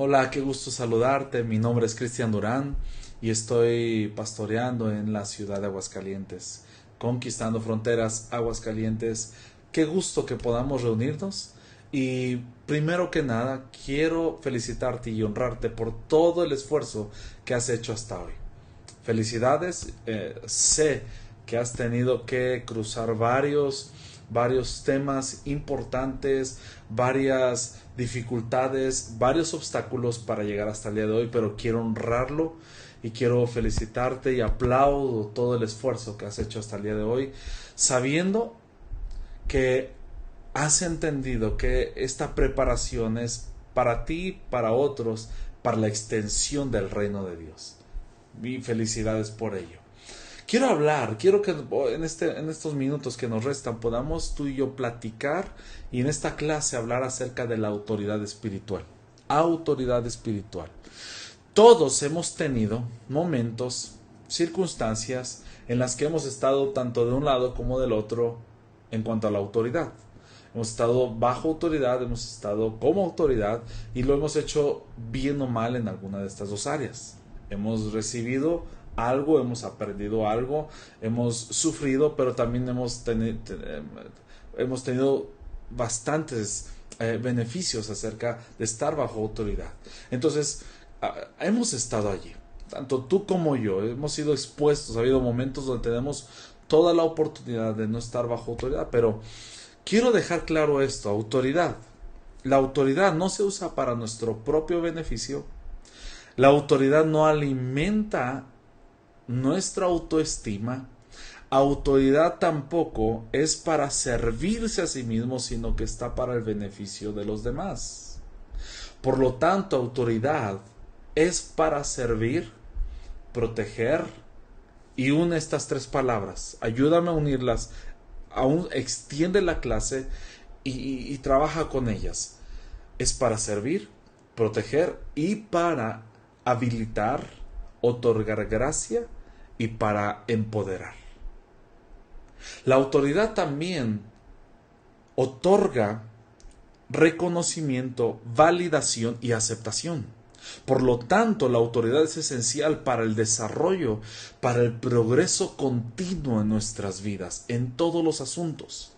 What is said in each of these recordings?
Hola, qué gusto saludarte. Mi nombre es Cristian Durán y estoy pastoreando en la ciudad de Aguascalientes, conquistando fronteras, Aguascalientes. Qué gusto que podamos reunirnos y primero que nada quiero felicitarte y honrarte por todo el esfuerzo que has hecho hasta hoy. Felicidades, sé que has tenido que cruzar varios temas importantes, varias dificultades, varios obstáculos para llegar hasta el día de hoy, pero quiero honrarlo y quiero felicitarte y aplaudo todo el esfuerzo que has hecho hasta el día de hoy, sabiendo que has entendido que esta preparación es para ti, para otros, para la extensión del reino de Dios. Y felicidades por ello. Quiero que en estos minutos que nos restan podamos tú y yo platicar y en esta clase hablar acerca de la autoridad espiritual. Autoridad espiritual. Todos hemos tenido momentos, circunstancias en las que hemos estado tanto de un lado como del otro en cuanto a la autoridad. Hemos estado bajo autoridad, hemos estado como autoridad y lo hemos hecho bien o mal en alguna de estas dos áreas. Hemos recibido algo, hemos aprendido algo, hemos sufrido, pero también hemos tenido bastantes beneficios acerca de estar bajo autoridad. Entonces, hemos estado allí. Tanto tú como yo hemos sido expuestos. Ha habido momentos donde tenemos toda la oportunidad de no estar bajo autoridad, pero quiero dejar claro esto, autoridad. La autoridad no se usa para nuestro propio beneficio. La autoridad no alimenta nuestra autoestima. Autoridad tampoco es para servirse a sí mismo, sino que está para el beneficio de los demás. Por lo tanto, autoridad es para servir, proteger, y une estas tres palabras. Ayúdame a unirlas, extiende la clase y trabaja con ellas. Es para servir, proteger y para habilitar, otorgar gracia y para empoderar. La autoridad también otorga reconocimiento, validación y aceptación. Por lo tanto, la autoridad es esencial para el desarrollo, para el progreso continuo en nuestras vidas, en todos los asuntos.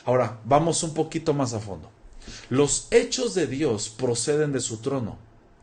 Ahora, vamos un poquito más a fondo. Los hechos de Dios proceden de su trono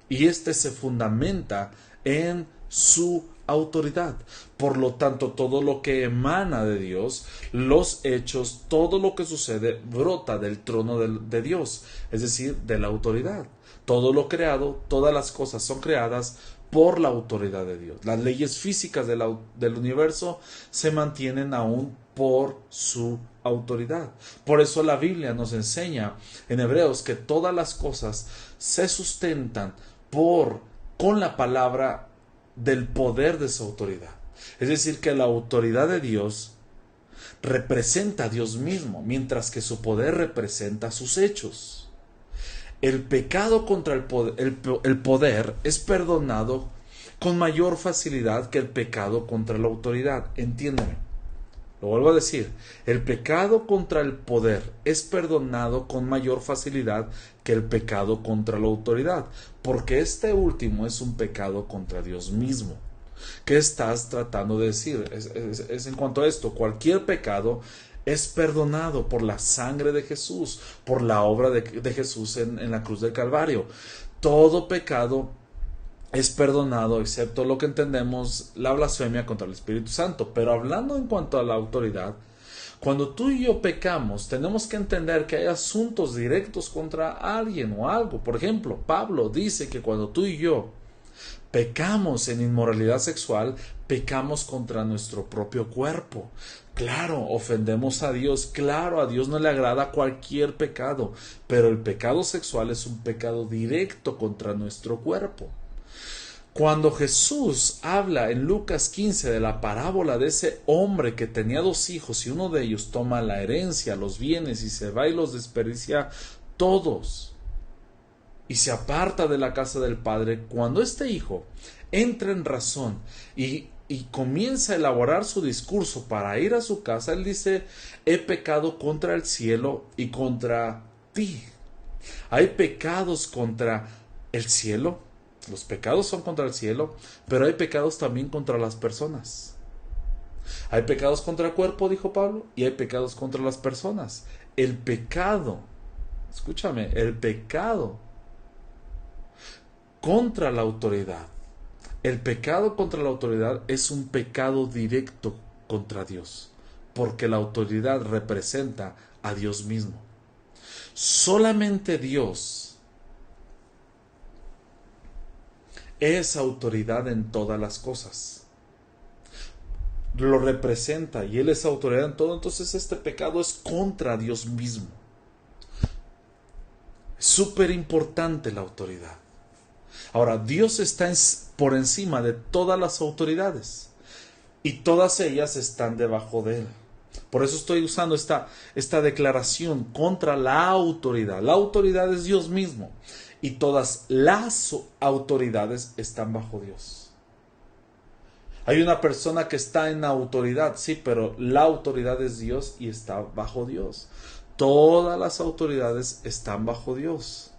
y éste se fundamenta en su autoridad. Por lo tanto, todo lo que emana de Dios, los hechos, todo lo que sucede, brota del trono de Dios, es decir, de la autoridad. Todo lo creado, todas las cosas son creadas por la autoridad de Dios. Las leyes físicas del universo se mantienen aún por su autoridad. Por eso la Biblia nos enseña en Hebreos que todas las cosas se sustentan con la palabra del poder de su autoridad. Es decir, que la autoridad de Dios representa a Dios mismo, mientras que su poder representa sus hechos. El pecado contra el poder es perdonado con mayor facilidad que el pecado contra la autoridad. Entiéndeme. Lo vuelvo a decir, el pecado contra el poder es perdonado con mayor facilidad que el pecado contra la autoridad, porque este último es un pecado contra Dios mismo. ¿Qué estás tratando de decir? Es en cuanto a esto, cualquier pecado es perdonado por la sangre de Jesús, por la obra de Jesús en la cruz del Calvario. Todo pecado es perdonado, excepto lo que entendemos, la blasfemia contra el Espíritu Santo. Pero hablando en cuanto a la autoridad, cuando tú y yo pecamos, tenemos que entender que hay asuntos directos contra alguien o algo. Por ejemplo, Pablo dice que cuando tú y yo pecamos en inmoralidad sexual, pecamos contra nuestro propio cuerpo. Claro, ofendemos a Dios, claro, a Dios no le agrada cualquier pecado, pero el pecado sexual es un pecado directo contra nuestro cuerpo. Cuando Jesús habla en Lucas 15 de la parábola de ese hombre que tenía dos hijos y uno de ellos toma la herencia, los bienes y se va y los desperdicia todos y se aparta de la casa del padre, cuando este hijo entra en razón y comienza a elaborar su discurso para ir a su casa, él dice: he pecado contra el cielo y contra ti. Hay pecados contra El cielo, los pecados son contra el cielo, pero hay pecados también contra las personas. Hay pecados contra el cuerpo, dijo Pablo, y hay pecados contra las personas. El pecado, escúchame, el pecado contra la autoridad. El pecado contra la autoridad es un pecado directo contra Dios, porque la autoridad representa a Dios mismo. Solamente Dios es autoridad en todas las cosas. Lo representa y Él es autoridad en todo. Entonces este pecado es contra Dios mismo. Es súper importante la autoridad. Ahora, Dios está por encima de todas las autoridades y todas ellas están debajo de Él. Por eso estoy usando esta declaración contra la autoridad. La autoridad es Dios mismo y todas las autoridades están bajo Dios. Hay una persona que está en autoridad, sí, pero la autoridad es Dios y está bajo Dios. Todas las autoridades están bajo Dios.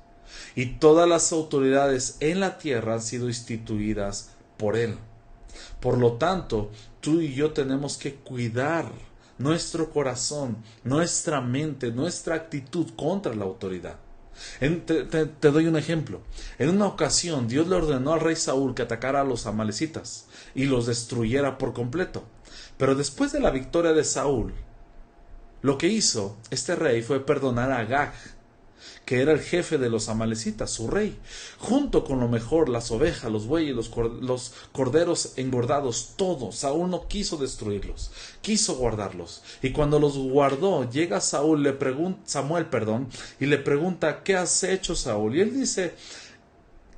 Y todas las autoridades en la tierra han sido instituidas por Él. Por lo tanto, tú y yo tenemos que cuidar nuestro corazón, nuestra mente, nuestra actitud contra la autoridad. Te doy un ejemplo. En una ocasión Dios le ordenó al rey Saúl que atacara a los amalecitas y los destruyera por completo. Pero después de la victoria de Saúl, lo que hizo este rey fue perdonar a Agag, que era el jefe de los amalecitas, su rey, junto con lo mejor, las ovejas, los bueyes, los corderos engordados, todo. Saúl no quiso destruirlos, quiso guardarlos. Y cuando los guardó, llega Samuel, y le pregunta, ¿qué has hecho, Saúl? Y él dice,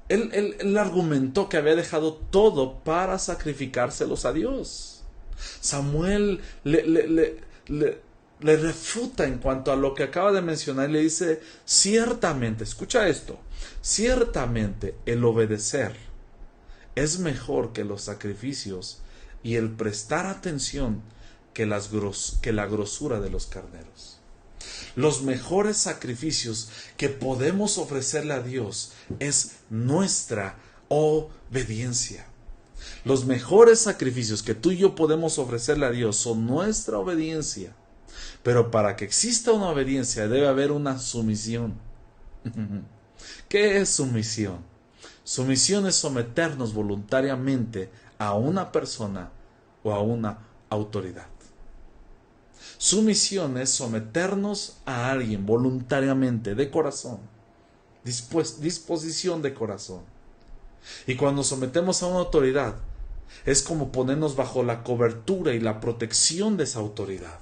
él argumentó que había dejado todo para sacrificárselos a Dios. Samuel le refuta en cuanto a lo que acaba de mencionar y le dice, ciertamente, escucha esto, ciertamente el obedecer es mejor que los sacrificios y el prestar atención que la grosura de los carneros. Los mejores sacrificios que podemos ofrecerle a Dios es nuestra obediencia. Los mejores sacrificios que tú y yo podemos ofrecerle a Dios son nuestra obediencia. Pero para que exista una obediencia debe haber una sumisión. ¿Qué es sumisión? Sumisión es someternos voluntariamente a una persona o a una autoridad. Sumisión es someternos a alguien voluntariamente, de corazón, disposición de corazón. Y cuando sometemos a una autoridad, es como ponernos bajo la cobertura y la protección de esa autoridad.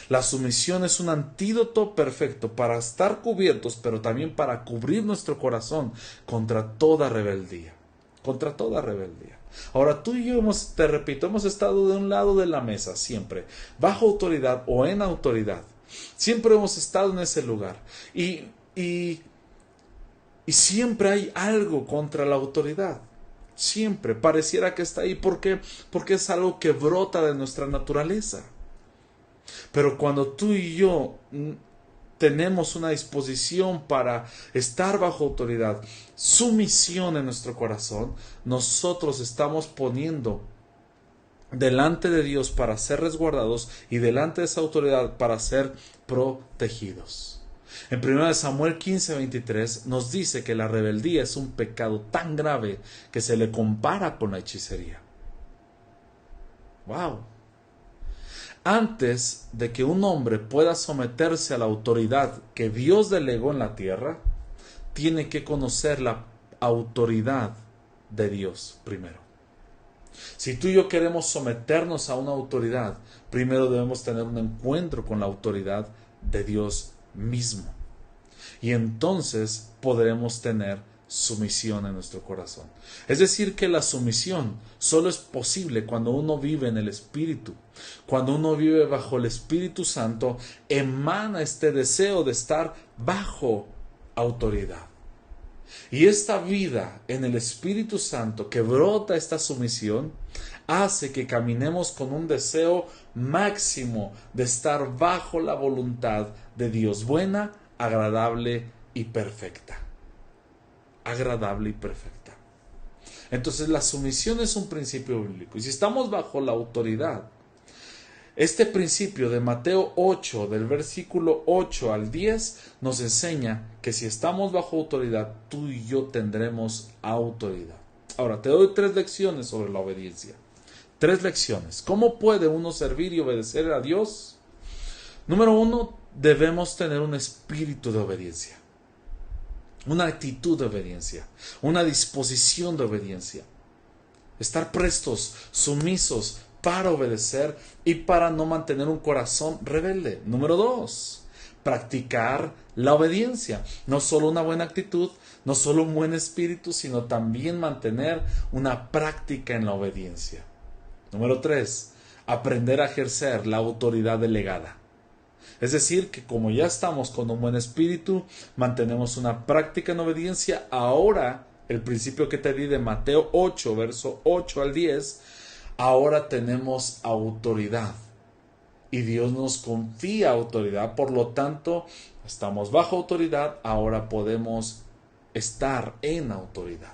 La sumisión es un antídoto perfecto para estar cubiertos, pero también para cubrir nuestro corazón contra toda rebeldía. Contra toda rebeldía. Ahora tú y yo te repito, hemos estado de un lado de la mesa siempre, bajo autoridad o en autoridad. Siempre hemos estado en ese lugar. Y siempre hay algo contra la autoridad. Siempre pareciera que está ahí. ¿Por qué? Porque es algo que brota de nuestra naturaleza. Pero cuando tú y yo tenemos una disposición para estar bajo autoridad, sumisión en nuestro corazón, nosotros estamos poniendo delante de Dios para ser resguardados y delante de esa autoridad para ser protegidos. En 1 Samuel 15:23 nos dice que la rebeldía es un pecado tan grave que se le compara con la hechicería. ¡Wow! Antes de que un hombre pueda someterse a la autoridad que Dios delegó en la tierra, tiene que conocer la autoridad de Dios primero. Si tú y yo queremos someternos a una autoridad, primero debemos tener un encuentro con la autoridad de Dios mismo. Y entonces podremos tener sumisión en nuestro corazón. Es decir, que la sumisión solo es posible cuando uno vive en el Espíritu. Cuando uno vive bajo el Espíritu Santo, emana este deseo de estar bajo autoridad. Y esta vida en el Espíritu Santo que brota esta sumisión hace que caminemos con un deseo máximo de estar bajo la voluntad de Dios, buena, agradable y perfecta. agradable y perfecta. Entonces la sumisión es un principio bíblico. Y si estamos bajo la autoridad, este principio de Mateo 8, del versículo 8 al 10, nos enseña que si estamos bajo autoridad, tú y yo tendremos autoridad. Ahora, te doy 3 lecciones sobre la obediencia. 3 lecciones. ¿Cómo puede uno servir y obedecer a Dios? Número 1, debemos tener un espíritu de obediencia. Una actitud de obediencia. Una disposición de obediencia. Estar prestos, sumisos, para obedecer y para no mantener un corazón rebelde. Número 2, practicar la obediencia. No solo una buena actitud, no solo un buen espíritu, sino también mantener una práctica en la obediencia. Número 3, aprender a ejercer la autoridad delegada. Es decir, que como ya estamos con un buen espíritu, mantenemos una práctica en obediencia. Ahora, el principio que te di de Mateo 8, verso 8 al 10, ahora tenemos autoridad y Dios nos confía autoridad, por lo tanto estamos bajo autoridad, ahora podemos estar en autoridad.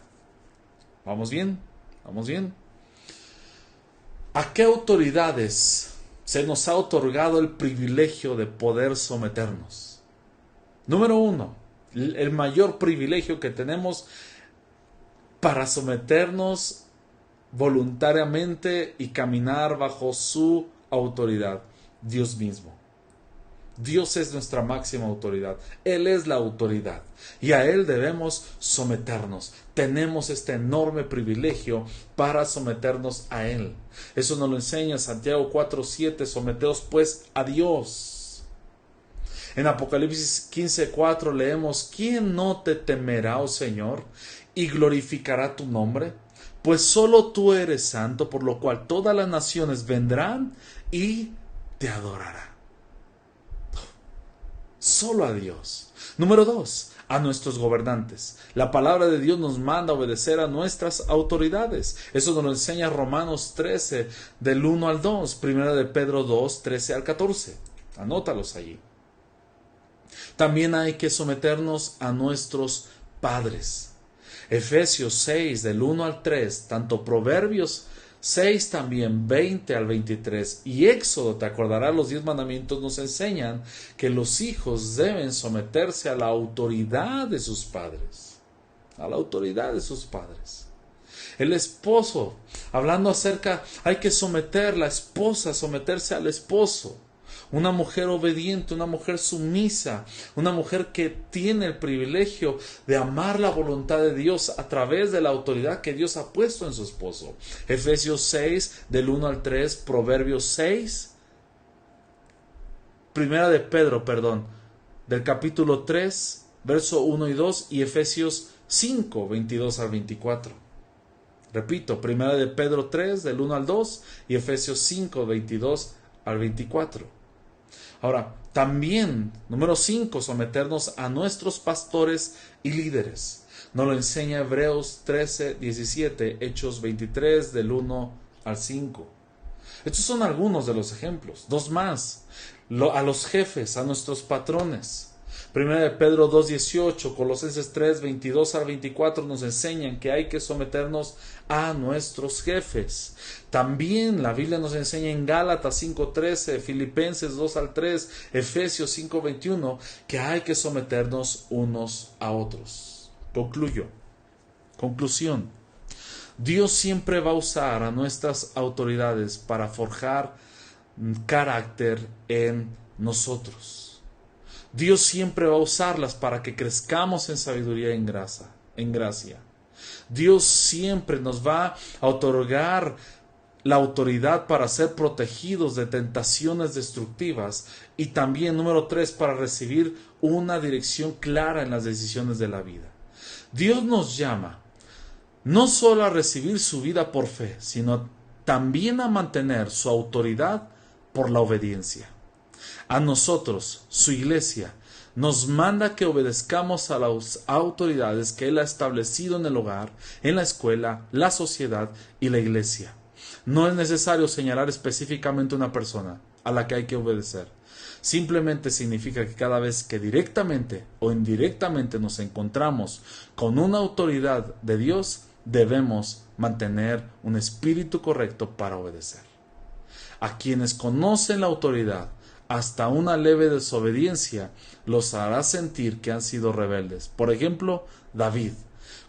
¿Vamos bien? ¿Vamos bien? ¿A qué autoridades se nos ha otorgado el privilegio de poder someternos? Número 1, el mayor privilegio que tenemos para someternos voluntariamente y caminar bajo su autoridad, Dios mismo. Dios es nuestra máxima autoridad. Él es la autoridad y a Él debemos someternos. Tenemos este enorme privilegio para someternos a Él. Eso nos lo enseña Santiago 4:7. Someteos pues a Dios. En Apocalipsis 15:4 leemos: ¿quién no te temerá, oh Señor, y glorificará tu nombre? Pues solo tú eres santo, por lo cual todas las naciones vendrán y te adorarán. Solo a Dios. Número 2, a nuestros gobernantes. La palabra de Dios nos manda a obedecer a nuestras autoridades. Eso nos lo enseña Romanos 13, del 1 al 2, Primera de Pedro 2, 13 al 14. Anótalos allí. También hay que someternos a nuestros padres. Efesios 6, del 1 al 3, tanto Proverbios 6 también, 20 al 23, y Éxodo, te acordarás, los 10 mandamientos nos enseñan que los hijos deben someterse a la autoridad de sus padres. A la autoridad de sus padres. El esposo, hablando acerca, hay que someter la esposa, someterse al esposo. Una mujer obediente, una mujer sumisa, una mujer que tiene el privilegio de amar la voluntad de Dios a través de la autoridad que Dios ha puesto en su esposo. Efesios 6, del 1 al 3, Proverbios 6, Primera de Pedro, del capítulo 3, verso 1 y 2, y Efesios 5, 22 al 24. Repito, Primera de Pedro 3, del 1 al 2, y Efesios 5, 22 al 24. Ahora, también, número 5, someternos a nuestros pastores y líderes. Nos lo enseña Hebreos 13, 17, Hechos 23, del 1 al 5. Estos son algunos de los ejemplos. 2 más. A los jefes, a nuestros patrones. Primera de Pedro 2, 18, Colosenses 3, 22 al 24 nos enseñan que hay que someternos a nuestros jefes. También la Biblia nos enseña en Gálatas 5, 13, Filipenses 2 al 3, Efesios 5, 21, que hay que someternos unos a otros. Conclusión. Dios siempre va a usar a nuestras autoridades para forjar carácter en nosotros. Dios siempre va a usarlas para que crezcamos en sabiduría y en gracia. Dios siempre nos va a otorgar la autoridad para ser protegidos de tentaciones destructivas y también, número 3, para recibir una dirección clara en las decisiones de la vida. Dios nos llama no solo a recibir su vida por fe, sino también a mantener su autoridad por la obediencia. A nosotros, su iglesia, nos manda que obedezcamos a las autoridades que Él ha establecido en el hogar, en la escuela, la sociedad y la iglesia. No es necesario señalar específicamente una persona a la que hay que obedecer, Simplemente significa que cada vez que directamente o indirectamente nos encontramos con una autoridad de Dios, debemos mantener un espíritu correcto para obedecer. A quienes conocen la autoridad, hasta una leve desobediencia los hará sentir que han sido rebeldes. Por ejemplo, David,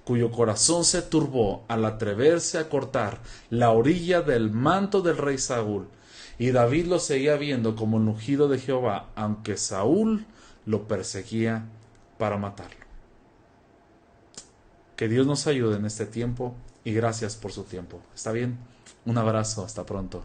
cuyo corazón se turbó al atreverse a cortar la orilla del manto del rey Saúl, y David lo seguía viendo como el ungido de Jehová, aunque Saúl lo perseguía para matarlo. Que Dios nos ayude en este tiempo y gracias por su tiempo. ¿Está bien? Un abrazo, hasta pronto.